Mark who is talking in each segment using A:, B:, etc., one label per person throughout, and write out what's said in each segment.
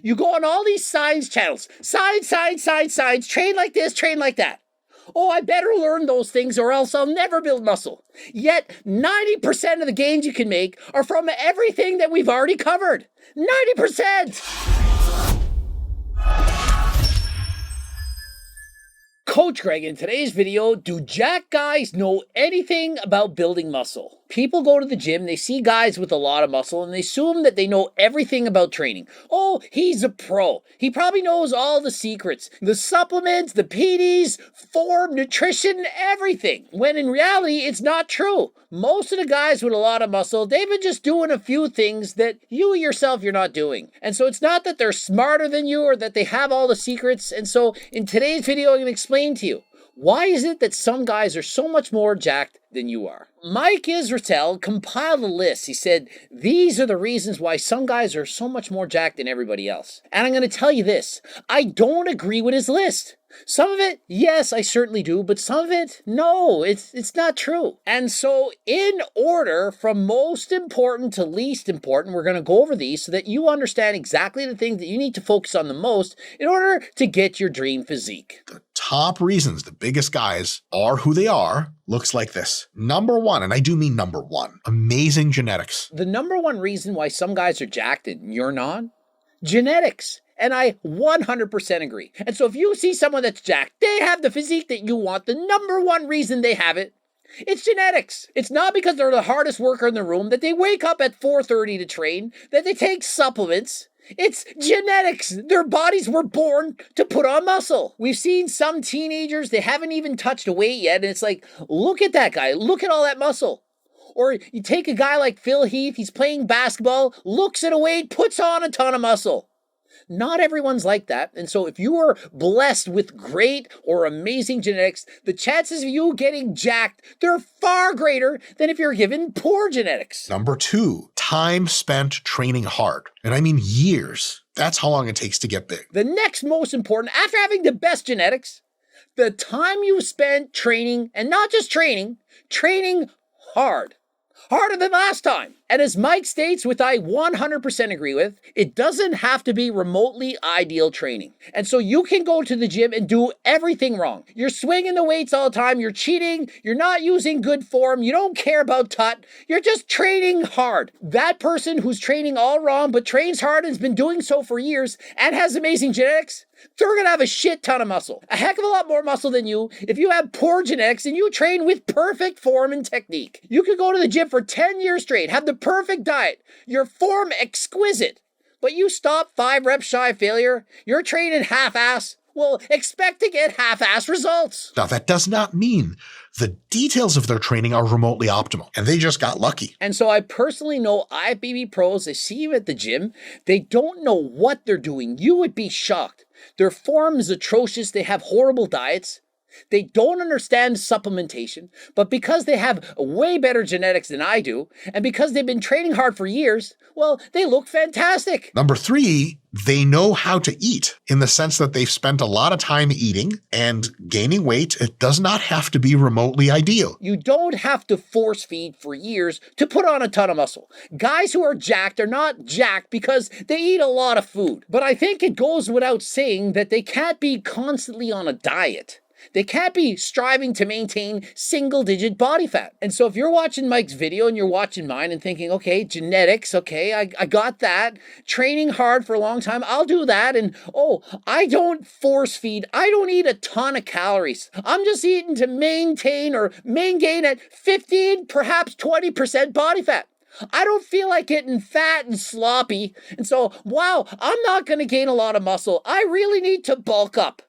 A: You go on all these science channels. Science, train like this, train like that. Oh, I better learn those things or else I'll never build muscle. Yet 90% of the gains you can make are from everything that we've already covered. 90%! Coach Greg, in today's video, do jack guys know anything about building muscle? People go to the gym, they see guys with a lot of muscle, and they assume that they know everything about training. Oh, he's a pro. He probably knows all the secrets, the supplements, the PDs, form, nutrition, everything. When in reality, it's not true. Most of the guys with a lot of muscle, they've been just doing a few things that you yourself, you're not doing. And so it's not that they're smarter than you or that they have all the secrets. And so in today's video, I'm going to explain to you, why is it that some guys are so much more jacked than you are? Mike Israetel compiled a list. He said, these are the reasons why some guys are so much more jacked than everybody else. And I'm going to tell you this, I don't agree with his list. Some of it, yes, I certainly do, but some of it, no, it's not true. And so in order from most important to least important, we're going to go over these so that you understand exactly the things that you need to focus on the most in order to get your dream physique.
B: The top reasons the biggest guys are who they are looks like this. Number one, and I do mean number one, amazing genetics.
A: The number one reason why some guys are jacked and you're not? Genetics. And I 100% agree. And so if you see someone that's jacked, they have the physique that you want. The number one reason they have it, it's genetics. It's not because they're the hardest worker in the room, that they wake up at 4:30 to train, that they take supplements. It's genetics. Their bodies were born to put on muscle. We've seen some teenagers, they haven't even touched a weight yet. And it's like, look at that guy. Look at all that muscle. Or you take a guy like Phil Heath, he's playing basketball, looks at a weight, puts on a ton of muscle. Not everyone's like that. And so if you are blessed with great or amazing genetics, the chances of you getting jacked, they're far greater than if you're given poor genetics.
B: Number two, time spent training hard. And I mean years. That's how long it takes to get big.
A: The next most important, after having the best genetics, the time you spent training, and not just training, training hard. Harder than last time. And as Mike states, which I 100% agree with, it doesn't have to be remotely ideal training. And so you can go to the gym and do everything wrong. You're swinging the weights all the time. You're cheating. You're not using good form. You don't care about tut. You're just training hard. That person who's training all wrong, but trains hard and has been doing so for years and has amazing genetics, they're going to have a shit ton of muscle. A heck of a lot more muscle than you if you have poor genetics and you train with perfect form and technique. You could go to the gym for 10 years straight, have the perfect diet, your form exquisite, but you stop 5 reps shy of failure, you're training half-ass, well, expect to get half-ass results.
B: Now, that does not mean the details of their training are remotely optimal, and they just got lucky.
A: And so I personally know IFBB pros, I see you at the gym, they don't know what they're doing. You would be shocked. Their form is atrocious. They have horrible diets. They don't understand supplementation, but because they have way better genetics than I do, and because they've been training hard for years, well, they look fantastic.
B: Number three, they know how to eat in the sense that they've spent a lot of time eating and gaining weight. It does not have to be remotely ideal.
A: You don't have to force feed for years to put on a ton of muscle. Guys who are jacked are not jacked because they eat a lot of food. But I think it goes without saying that they can't be constantly on a diet. They can't be striving to maintain single-digit body fat. And so if you're watching Mike's video and you're watching mine and thinking, okay, genetics, okay, I got that. Training hard for a long time, I'll do that. And oh, I don't force feed. I don't eat a ton of calories. I'm just eating to maintain or gain at 15, perhaps 20% body fat. I don't feel like getting fat and sloppy. And so, wow, I'm not going to gain a lot of muscle. I really need to bulk up.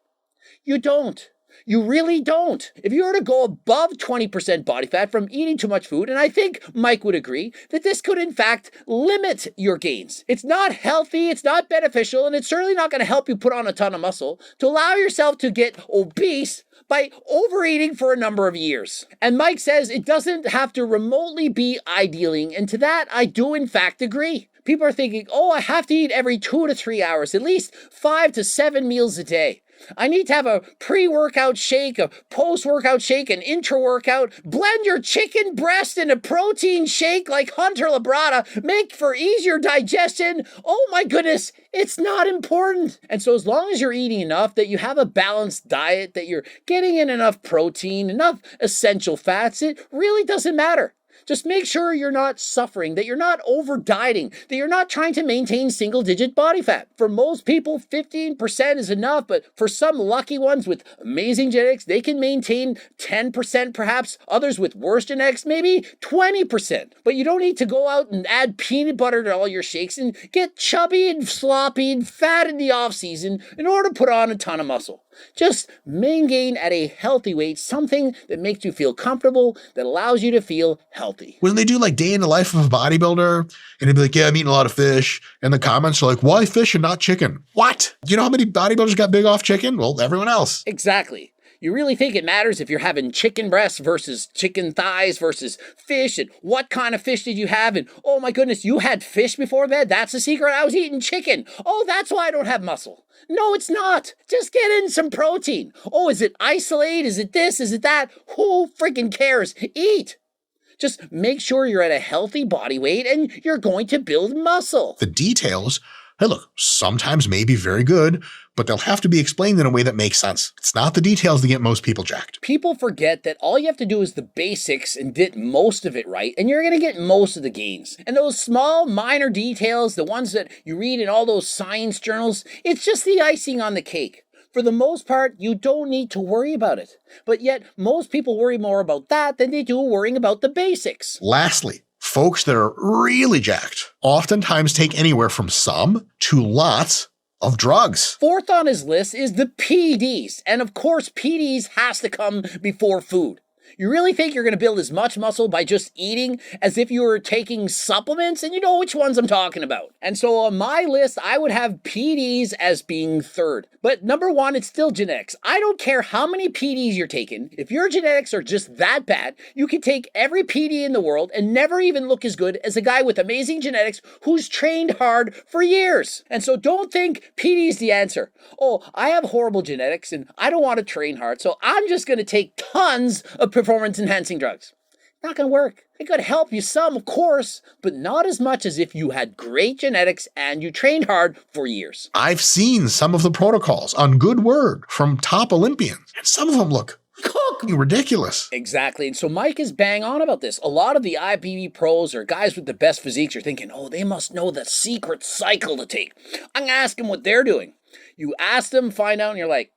A: You don't. You really don't. If you were to go above 20% body fat from eating too much food, and I think Mike would agree that this could in fact limit your gains. It's not healthy, it's not beneficial, and it's certainly not going to help you put on a ton of muscle to allow yourself to get obese by overeating for a number of years. And Mike says it doesn't have to remotely be idealing, and to that I do in fact agree. People are thinking, oh, I have to eat every 2 to 3 hours, at least 5 to 7 meals a day. I need to have a pre-workout shake, a post-workout shake, an intra-workout. Blend your chicken breast in a protein shake like Hunter Labrada. Make for easier digestion. Oh my goodness, it's not important. And so as long as you're eating enough, that you have a balanced diet, that you're getting in enough protein, enough essential fats, it really doesn't matter. Just make sure you're not suffering, that you're not over dieting, that you're not trying to maintain single digit body fat. For most people, 15% is enough, but for some lucky ones with amazing genetics, they can maintain 10% perhaps. Others with worse genetics, maybe 20%. But you don't need to go out and add peanut butter to all your shakes and get chubby and sloppy and fat in the off season in order to put on a ton of muscle. Just maintain at a healthy weight, something that makes you feel comfortable, that allows you to feel healthy.
B: When they do like day in the life of a bodybuilder, and they'd be like, yeah, I'm eating a lot of fish. And the comments are like, why fish and not chicken? What? Do you know how many bodybuilders got big off chicken? Well, everyone else.
A: Exactly. You really think it matters if you're having chicken breasts versus chicken thighs versus fish, and what kind of fish did you have? And oh my goodness, you had fish before bed? That's the secret? I was eating chicken. Oh, that's why I don't have muscle. No, it's not. Just get in some protein. Oh, is it isolate? Is it this? Is it that? Who freaking cares? Eat. Just make sure you're at a healthy body weight and you're going to build muscle.
B: The details, hey, look, sometimes may be very good, but they'll have to be explained in a way that makes sense. It's not the details that get most people jacked.
A: People forget that all you have to do is the basics and get most of it right, and you're going to get most of the gains. And those small, minor details, the ones that you read in all those science journals, it's just the icing on the cake. For the most part, you don't need to worry about it. But yet, most people worry more about that than they do worrying about the basics.
B: Lastly, folks that are really jacked oftentimes take anywhere from some to lots of drugs.
A: Fourth on his list is the PEDs. And of course, PEDs has to come before food. You really think you're going to build as much muscle by just eating as if you were taking supplements? And you know which ones I'm talking about. And so on my list, I would have PEDs as being third. But number one, it's still genetics. I don't care how many PEDs you're taking. If your genetics are just that bad, you can take every PD in the world and never even look as good as a guy with amazing genetics who's trained hard for years. And so don't think PD is the answer. Oh, I have horrible genetics and I don't want to train hard, so I'm just going to take tons of performance-enhancing drugs. Not going to work. It could help you some, of course, but not as much as if you had great genetics and you trained hard for years.
B: I've seen some of the protocols on Good Word from top Olympians, and some of them look ridiculous.
A: Exactly. And so Mike is bang on about this. A lot of the IFBB pros or guys with the best physiques are thinking, oh, they must know the secret cycle to take. I'm going to ask them what they're doing. You ask them, find out, and you're like,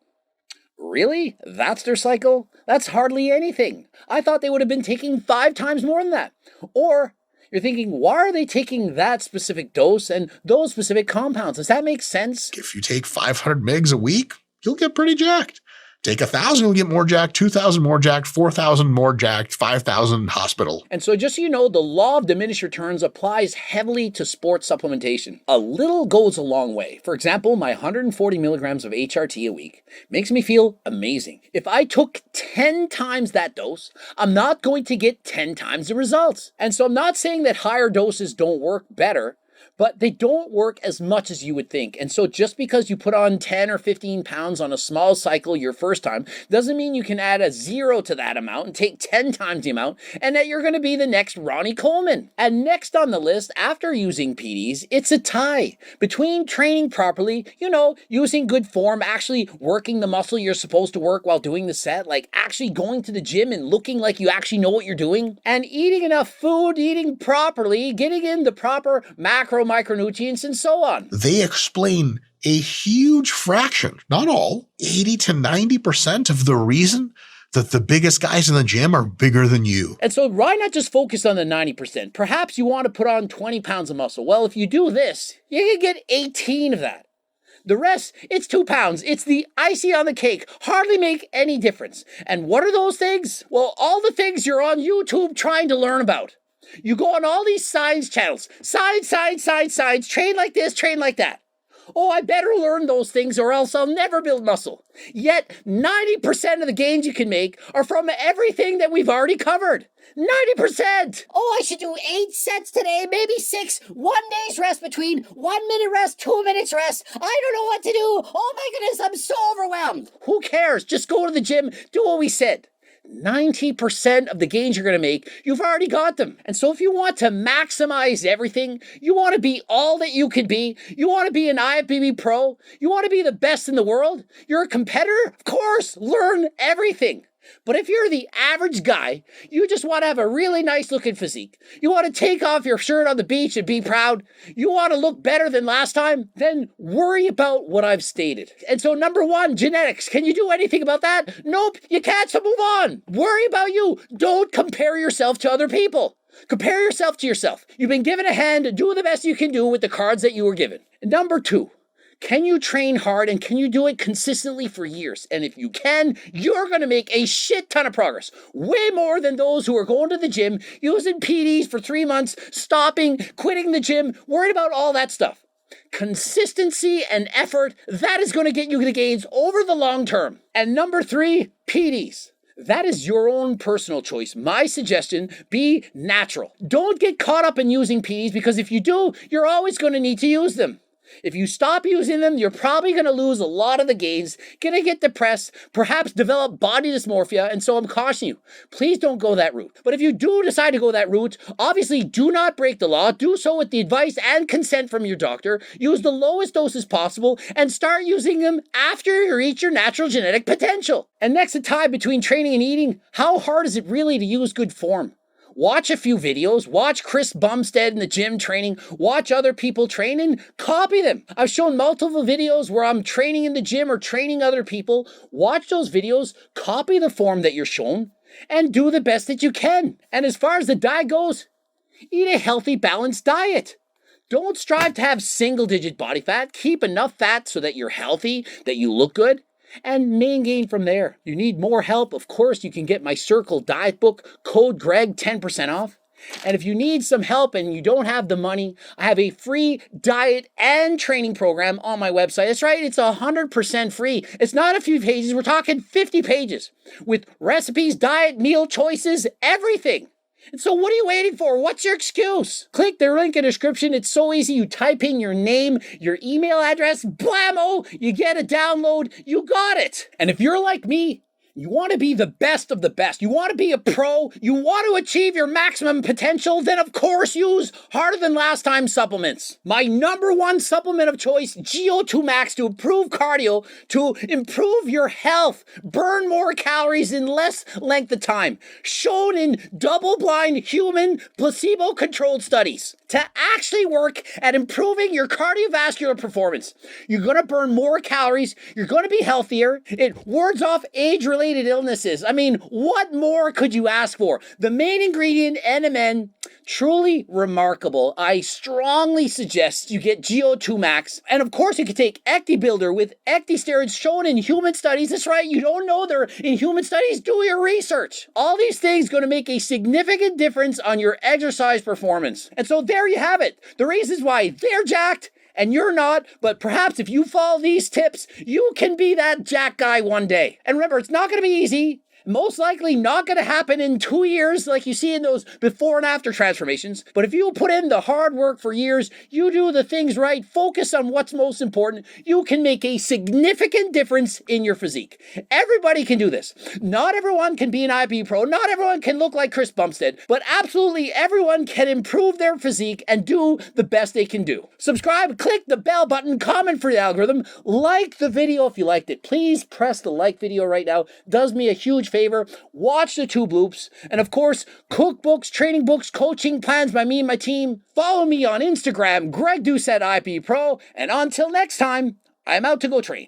A: really? That's their cycle? That's hardly anything. I thought they would have been taking 5 times more than that. Or you're thinking, why are they taking that specific dose and those specific compounds? Does that make sense?
B: If you take 500 mgs a week, you'll get pretty jacked. Take 1,000, you'll get more jacked, 2,000 more jacked, 4,000 more jacked, 5,000 hospital.
A: And so just so you know, the law of diminished returns applies heavily to sports supplementation. A little goes a long way. For example, my 140 milligrams of HRT a week makes me feel amazing. If I took 10 times that dose, I'm not going to get 10 times the results. And so I'm not saying that higher doses don't work better, but they don't work as much as you would think. And so just because you put on 10 or 15 pounds on a small cycle your first time doesn't mean you can add a 0 to that amount and take 10 times the amount and that you're going to be the next Ronnie Coleman. And next on the list, after using PDs, it's a tie between training properly, using good form, actually working the muscle you're supposed to work while doing the set, like actually going to the gym and looking like you actually know what you're doing, and eating enough food, eating properly, getting in the proper micronutrients, and so on.
B: They explain a huge fraction, not all, 80 to 90% of the reason that the biggest guys in the gym are bigger than you.
A: And so why not just focus on the 90%? Perhaps you want to put on 20 pounds of muscle. Well, if you do this, you can get 18 of that. The rest, it's 2 pounds. It's the icing on the cake. Hardly make any difference. And what are those things? Well, all the things you're on YouTube trying to learn about. You go on all these science channels. Science, train like this, train like that. Oh, I better learn those things or else I'll never build muscle. Yet 90% of the gains you can make are from everything that we've already covered. 90%!
C: Oh, I should do 8 sets today, maybe 6. 1 day's rest between, 1 minute rest, 2 minutes rest. I don't know what to do. Oh my goodness, I'm so overwhelmed.
A: Who cares? Just go to the gym, do what we said. 90% of the gains you're going to make, you've already got them. And so if you want to maximize everything, you want to be all that you can be, you want to be an IFBB pro, you want to be the best in the world, you're a competitor, of course, learn everything. But if you're the average guy, you just want to have a really nice looking physique, you want to take off your shirt on the beach and be proud, you want to look better than last time, then worry about what I've stated. And so number 1, genetics. Can you do anything about that? Nope, you can't, so move on. Worry about you. Don't compare yourself to other people. Compare yourself to yourself. You've been given a hand, do the best you can do with the cards that you were given. And number 2, can you train hard and can you do it consistently for years? And if you can, you're going to make a shit ton of progress. Way more than those who are going to the gym, using PDs for 3 months, stopping, quitting the gym, worried about all that stuff. Consistency and effort, that is going to get you the gains over the long term. And number 3, PDs. That is your own personal choice. My suggestion, be natural. Don't get caught up in using PDs because if you do, you're always going to need to use them. If you stop using them, you're probably going to lose a lot of the gains, going to get depressed, perhaps develop body dysmorphia, and so I'm cautioning you, please don't go that route. But if you do decide to go that route, obviously do not break the law, do so with the advice and consent from your doctor, use the lowest doses possible, and start using them after you reach your natural genetic potential. And next, the tie between training and eating, how hard is it really to use good form? Watch a few videos, watch Chris Bumstead in the gym training, watch other people training, copy them. I've shown multiple videos where I'm training in the gym or training other people. Watch those videos, copy the form that you're shown, and do the best that you can. And as far as the diet goes, eat a healthy, balanced diet. Don't strive to have single-digit body fat. Keep enough fat so that you're healthy, that you look good, and main gain from there. You need more help? Of course, you can get my Circle Diet book, code Greg, 10% off. And if you need some help and you don't have the money, I have a free diet and training program on my website. That's right, it's 100% free. It's not a few pages, we're talking 50 pages with recipes, diet, meal choices, everything. And so what are you waiting for? What's your excuse? Click the link in the description. It's so easy. You type in your name, your email address, blammo, you get a download, you got it. And if you're like me, you want to be the best of the best. You want to be a pro. You want to achieve your maximum potential. Then, of course, use Harder Than Last Time supplements. My number 1 supplement of choice, GO2 Max, to improve cardio, to improve your health, burn more calories in less length of time. Shown in double-blind human placebo-controlled studies to actually work at improving your cardiovascular performance. You're going to burn more calories. You're going to be healthier. It wards off age-related illnesses. I mean, what more could you ask for? The main ingredient, NMN, truly remarkable. I strongly suggest you get GO2 Max. And of course, you can take Ecti Builder with Ecti steroids shown in human studies. That's right, you don't know they're in human studies? Do your research. All these things going to make a significant difference on your exercise performance. And so there you have it. The reasons why they're jacked and you're not, but perhaps if you follow these tips, you can be that jack guy one day. And remember, it's not going to be easy. Most likely not going to happen in 2 years like you see in those before and after transformations. But if you put in the hard work for years, you do the things right, focus on what's most important, you can make a significant difference in your physique. Everybody can do this. Not everyone can be an IB pro. Not everyone can look like Chris Bumstead. But absolutely everyone can improve their physique and do the best they can do. Subscribe, click the bell button, comment for the algorithm, like the video if you liked it. Please press the like video right now. Does me a huge favor. Watch the tube loops, and of course, cookbooks, training books, coaching plans by me and my team. Follow me on Instagram, Greg Doucette IP Pro, and until next time, I'm out to go train.